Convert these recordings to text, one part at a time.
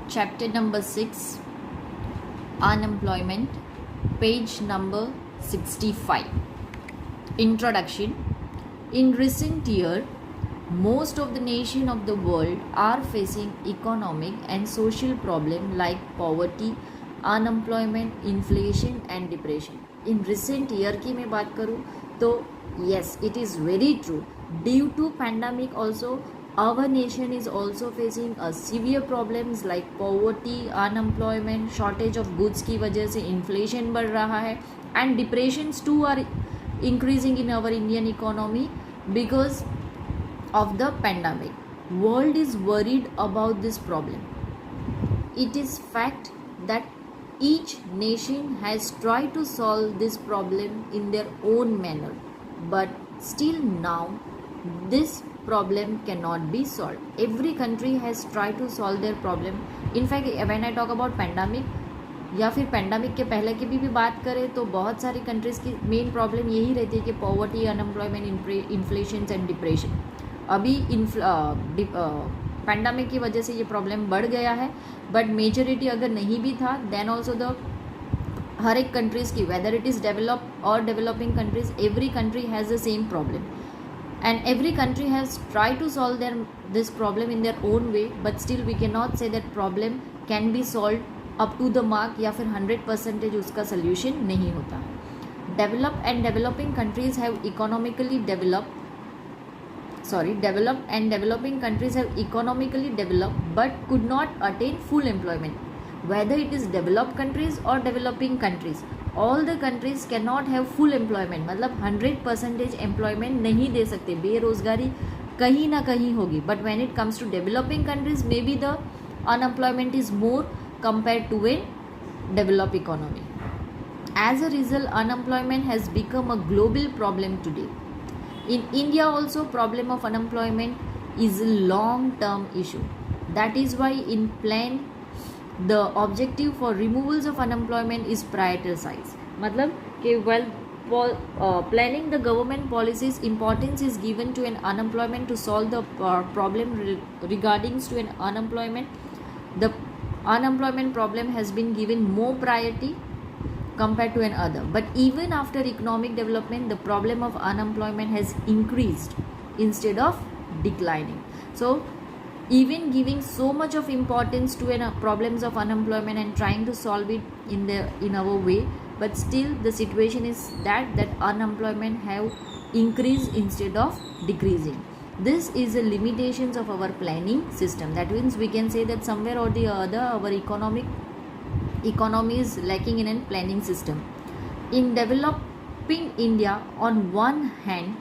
chapter number 6, unemployment, page number 65. Introduction. In recent year, most of the nations of the world are facing economic and social problems like poverty, unemployment, inflation and depression. In recent year की मैं बात करूँ तो yes, it is very true. Due to pandemic also, our nation is also facing a severe problems like poverty, unemployment, shortage of goods की वजह से inflation बढ़ रहा है and depressions too are increasing in our Indian economy because of the pandemic. World is worried about this problem. It is fact that each nation has tried to solve this problem in their own manner, but still now this problem cannot be solved. Every country has tried to solve their problem. In fact, when I talk about pandemic या फिर pandemic के पहले की भी बात करें तो बहुत सारी कंट्रीज़ की मेन प्रॉब्लम यही रहती है कि poverty, unemployment, inflation and depression. अभी पैंडमिक की वजह से ये प्रॉब्लम बढ़ गया है, बट मेजॉरिटी अगर नहीं भी था देन ऑल्सो द हर एक कंट्रीज़ की, वेदर इट इज़ डेवलप और developing countries, every country has the same problem and every country has tried to solve this problem in their own way, but still we cannot say that problem can be solved up to the mark या फिर 100% उसका solution नहीं होता है. Developed and developing countries have economically developed but could not attain full employment. Whether it is developed countries or developing countries, all the countries cannot have full employment. मतलब 100% employment नहीं दे सकते, बेरोजगारी कहीं ना कहीं होगी. But when it comes to developing countries, maybe the unemployment is more compared to a developed economy. As a result, unemployment has become a global problem today. In India also, problem of unemployment is a long-term issue. That is why in plan the objective for removals of unemployment is prioritized. मतलब कि while planning the government policies, importance is given to an unemployment to solve the problem regarding to an unemployment. The unemployment problem has been given more priority compared to another. But even after economic development, the problem of unemployment has increased instead of declining. So even giving so much of importance to problems of unemployment and trying to solve it in our way, but still the situation is that unemployment have increased instead of decreasing. This is the limitations of our planning system. That means we can say that somewhere or the other our economy is lacking in a planning system. In developing India, on one hand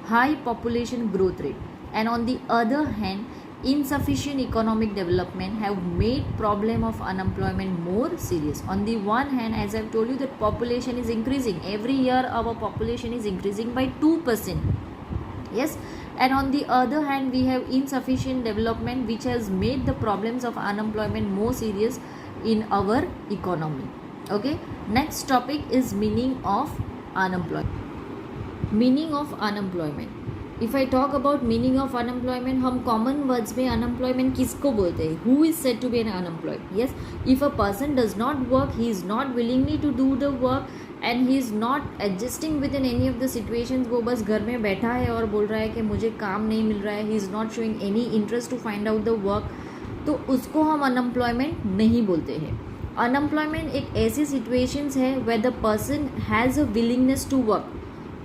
high population growth rate and on the other hand insufficient economic development have made problem of unemployment more serious. On the one hand, as I've told you, that population is increasing. Every year our population is increasing by 2%. Yes, and on the other hand we have insufficient development which has made the problems of unemployment more serious in our economy. Okay, next topic is meaning of unemployment. Meaning of unemployment. If I talk about meaning of unemployment, हम common words में unemployment किसको बोलते हैं? Who is said to be an unemployed? Yes, if a person does not work, he is not willingly to do the work and he is not adjusting within any of the situations. वो बस घर में बैठा है और बोल रहा है कि मुझे काम नहीं मिल रहा है. He is not showing any interest to find out the work. तो उसको हम unemployment नहीं बोलते हैं. Unemployment एक ऐसी situations है where the person has a willingness to work.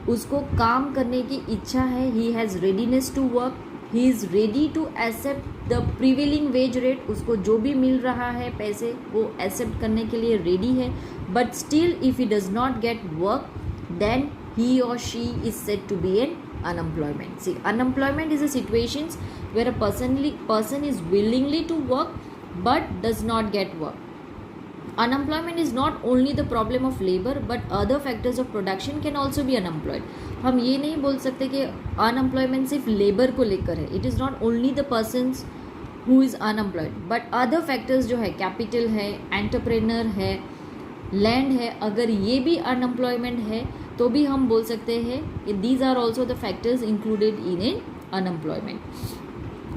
उसको काम करने की इच्छा है, he has readiness to work, he is ready to accept the prevailing wage rate. उसको जो भी मिल रहा है पैसे वो एक्सेप्ट करने के लिए रेडी है. But still if he does not get work then he और she is said to be an unemployment. See, unemployment is a situations where a person is willingly to work but does not get work. Unemployment is not only the problem of labor but other factors of production can also be unemployed. हम ये नहीं बोल सकते कि unemployment सिर्फ labor को लेकर है. It is not only the persons who is unemployed but other factors जो है, capital है, entrepreneur है, land है, अगर ये भी unemployment है तो भी हम बोल सकते हैं these are also the factors included in an unemployment.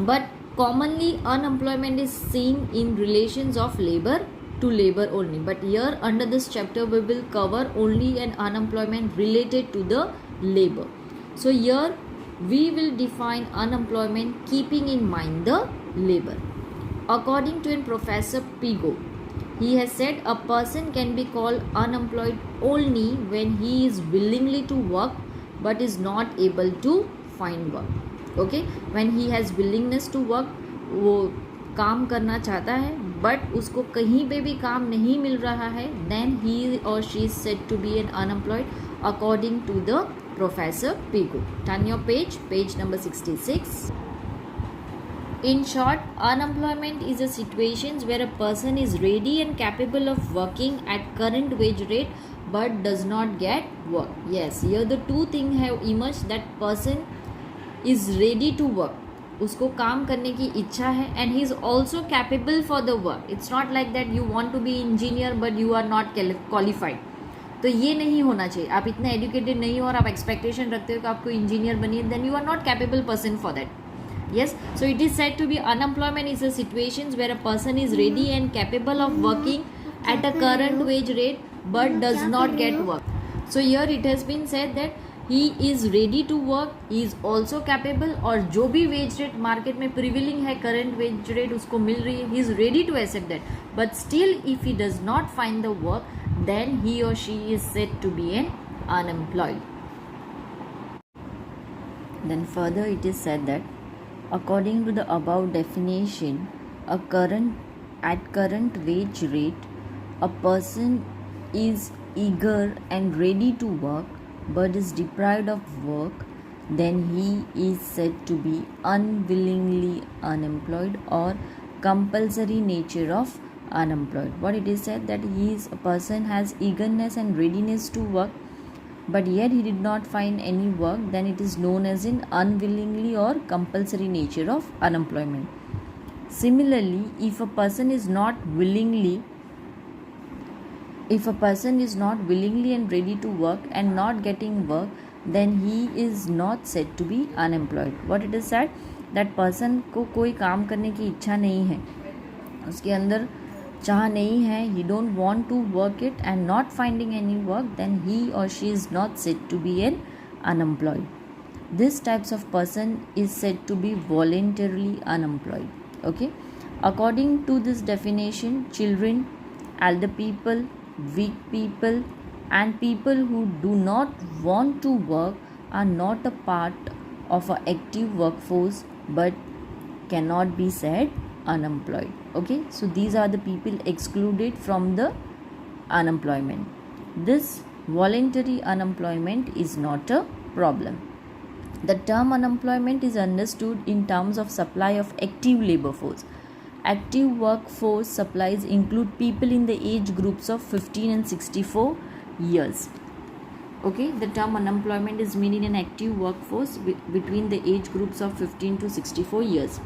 But Commonly, unemployment is seen in relations of labor to labor only. But here, under this chapter, we will cover only an unemployment related to the labor. So here, we will define unemployment keeping in mind the labor. According to Professor Pigot, he has said a person can be called unemployed only when he is willingly to work but is not able to find work. Okay, when he has willingness to work, वो काम करना चाहता है but उसको कहीं पे भी काम नहीं मिल रहा है, then he or she is said to be an unemployed according to the Professor Pigot. Turn your page number 66. In short, unemployment is a situation where a person is ready and capable of working at current wage rate but does not get work. Yes, here the two things have emerged, that person is ready to work, उसको काम करने की इच्छा है, and he is also capable for the work. It's not like that you want to be engineer but you are not qualified. तो ये नहीं होना चाहिए. आप इतना एजुकेटेड नहीं हो और आप एक्सपेक्टेशन रखते हो कि आपको इंजीनियर बनिए, then you are not capable person for that. Yes, so it is said to be unemployment is a situations where a person is ready and capable of working at a current wage rate but does not get work. So here it has been said that he is ready to work, he is also capable, और जो भी wage rate market में prevailing है, current wage rate उसको मिल रही है, he is ready to accept that. But still if he does not find the work, then he or she is said to be an unemployed. Then further it is said that according to the above definition, at current wage rate, a person is eager and ready to work but is deprived of work, then he is said to be unwillingly unemployed or compulsory nature of unemployed. What it is said that a person has eagerness and readiness to work but yet he did not find any work, then it is known as an unwillingly or compulsory nature of unemployment. Similarly, if a person is not willingly and ready to work and not getting work, then he is not said to be unemployed. What it is said that person को कोई काम करने की इच्छा नहीं है, उसके अंदर चाह नहीं है, he don't want to work it and not finding any work, then he or she is not said to be an unemployed. This types of person is said to be voluntarily unemployed. Okay, according to this definition, children, elder people, weak people and people who do not want to work are not a part of an active workforce but cannot be said unemployed. Okay, so these are the people excluded from the unemployment. This voluntary unemployment is not a problem. The term unemployment is understood in terms of supply of active labor force. Active workforce supplies include people in the age groups of 15 and 64 years. Okay, the term unemployment is meaning an active workforce between the age groups of 15 to 64 years.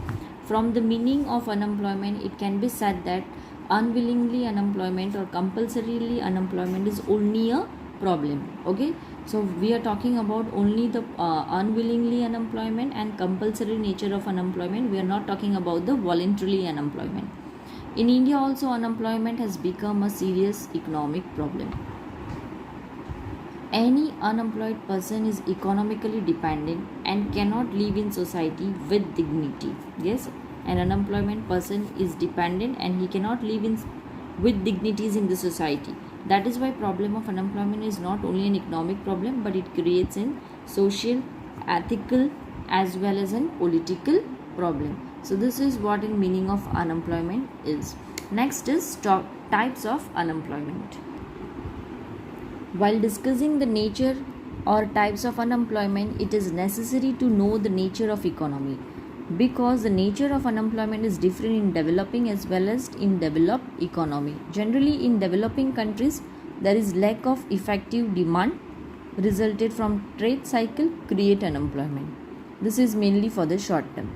From the meaning of unemployment, it can be said that unwillingly unemployment or compulsorily unemployment is only a problem. Okay, so we are talking about only the unwillingly unemployment and compulsory nature of unemployment. We are not talking about the voluntarily unemployment. In India also, unemployment has become a serious economic problem. Any unemployed person is economically dependent and cannot live in society with dignity. Yes, an unemployed person is dependent and he cannot live with dignities in the society. That is why problem of unemployment is not only an economic problem but it creates a social, ethical as well as a political problem. So this is what in meaning of unemployment is. Next is types of unemployment. While discussing the nature or types of unemployment, it is necessary to know the nature of economy because the nature of unemployment is different in developing as well as in developed economy. Generally, in developing countries, there is lack of effective demand resulted from trade cycle create unemployment. This is mainly for the short term.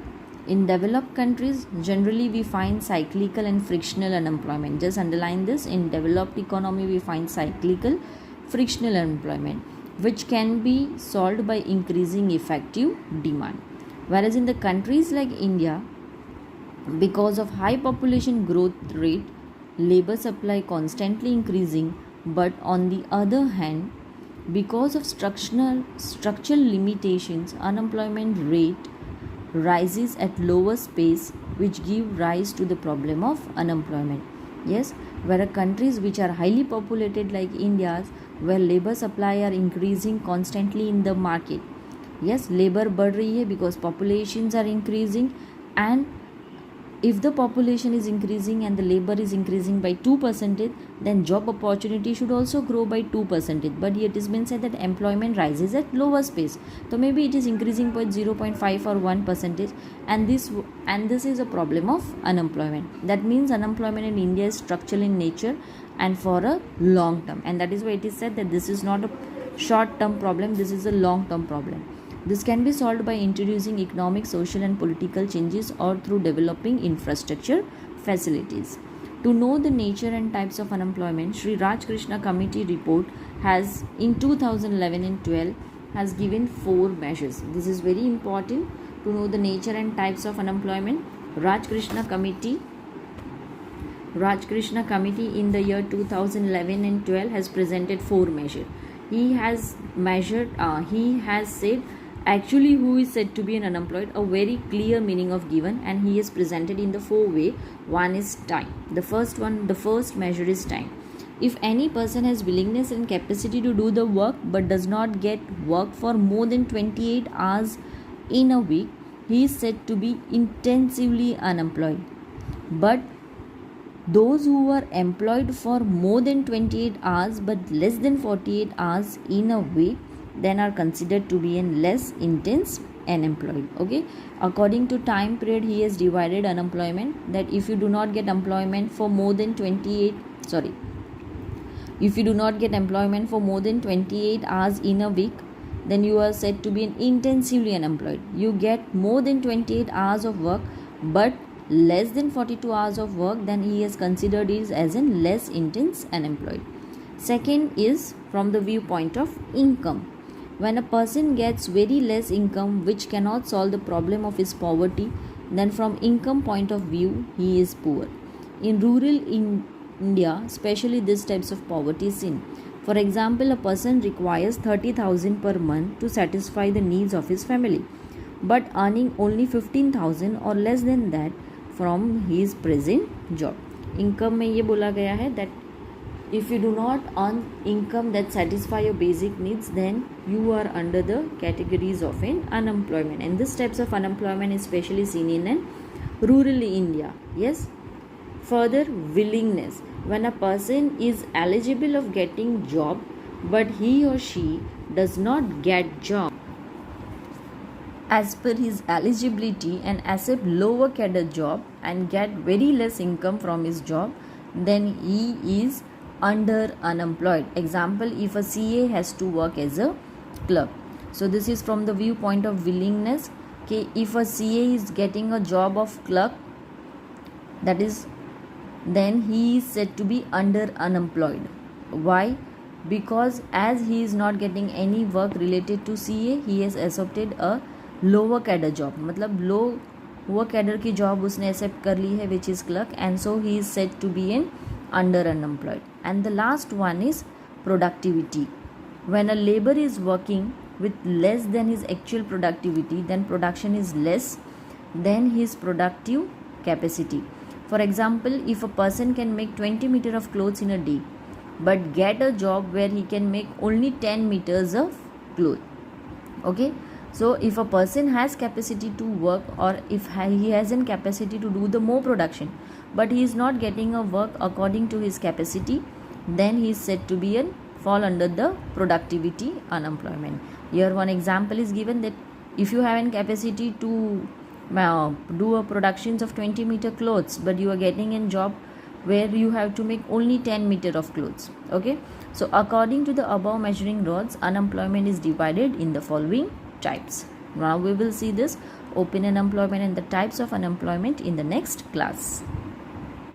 In developed countries, generally we find cyclical and frictional unemployment. Just underline this. In developed economy, we find cyclical frictional unemployment which can be solved by increasing effective demand. Whereas in the countries like India, Because of high population growth rate, labor supply constantly increasing, but on the other hand, because of structural limitations, unemployment rate rises at lower pace, which give rise to the problem of unemployment. Yes, where countries which are highly populated like India's, where labor supply are increasing constantly in the market. Yes, labor बढ़ रही है because populations are increasing, and if the population is increasing and the labor is increasing by 2%, then job opportunity should also grow by 2%, but yet it is been said that employment rises at lower pace, so maybe it is increasing by 0.5 or 1%, and this is a problem of unemployment. That means unemployment in India is structural in nature and for a long term, and that is why it is said that this is not a short term problem, this is a long term problem. This can be solved by introducing economic, social and political changes or through developing infrastructure facilities. To know the nature and types of unemployment, Sri Raj Krishna Committee report has in 2011 and 12 has given 4 measures. This is very important to know the nature and types of unemployment. Raj Krishna Committee in the year 2011 and 12 has presented 4 measures. He has said actually who is said to be an unemployed, a very clear meaning of given, and he is presented in the 4 way. One is time. The first measure is time. If any person has willingness and capacity to do the work but does not get work for more than 28 hours in a week, he is said to be intensively unemployed. But those who are employed for more than 28 hours but less than 48 hours in a week then are considered to be in less intense unemployed. Okay, according to time period he has divided unemployment, that if you do not get employment for more than 28 hours in a week, then you are said to be an intensively unemployed. You get more than 28 hours of work but less than 42 hours of work, then he is considered as in less intense unemployed. Second is from the viewpoint of income. When a person gets very less income which cannot solve the problem of his poverty, then from income point of view he is poor. In rural India, especially these types of poverty is seen. For example, a person requires 30,000 per month to satisfy the needs of his family, but earning only 15,000 or less than that from his present job. Income में ये बोला गया है that if you do not earn income that satisfy your basic needs, then you are under the categories of an unemployment, and this types of unemployment is especially seen in rural India. Yes. Further, willingness. When a person is eligible of getting job but he or she does not get job as per his eligibility and accept lower cadre job and get very less income from his job, then he is under unemployed. Example, if a CA has to work as a clerk. So this is from the viewpoint of willingness. Okay, if a CA is getting a job of clerk, that is, then he is said to be under unemployed. Why? Because as he is not getting any work related to CA, he has accepted a lower cadre job. मतलब lower cadre की job उसने accept कर ली है, which is clerk, and so he is said to be in under unemployed. And the last one is productivity. When a labor is working with less than his actual productivity, then production is less than his productive capacity. For example, if a person can make 20 meters of clothes in a day but get a job where he can make only 10 meters of clothes. Okay, so if a person has capacity to work, or if he has a capacity to do the more production but he is not getting a work according to his capacity, then he is said to be fall under the productivity unemployment. Here one example is given that if you have a capacity to do a productions of 20 meter clothes but you are getting a job where you have to make only 10 meter of clothes. Okay, so according to the above measuring rods, unemployment is divided in the following types. Now we will see this open unemployment and the types of unemployment in the next class.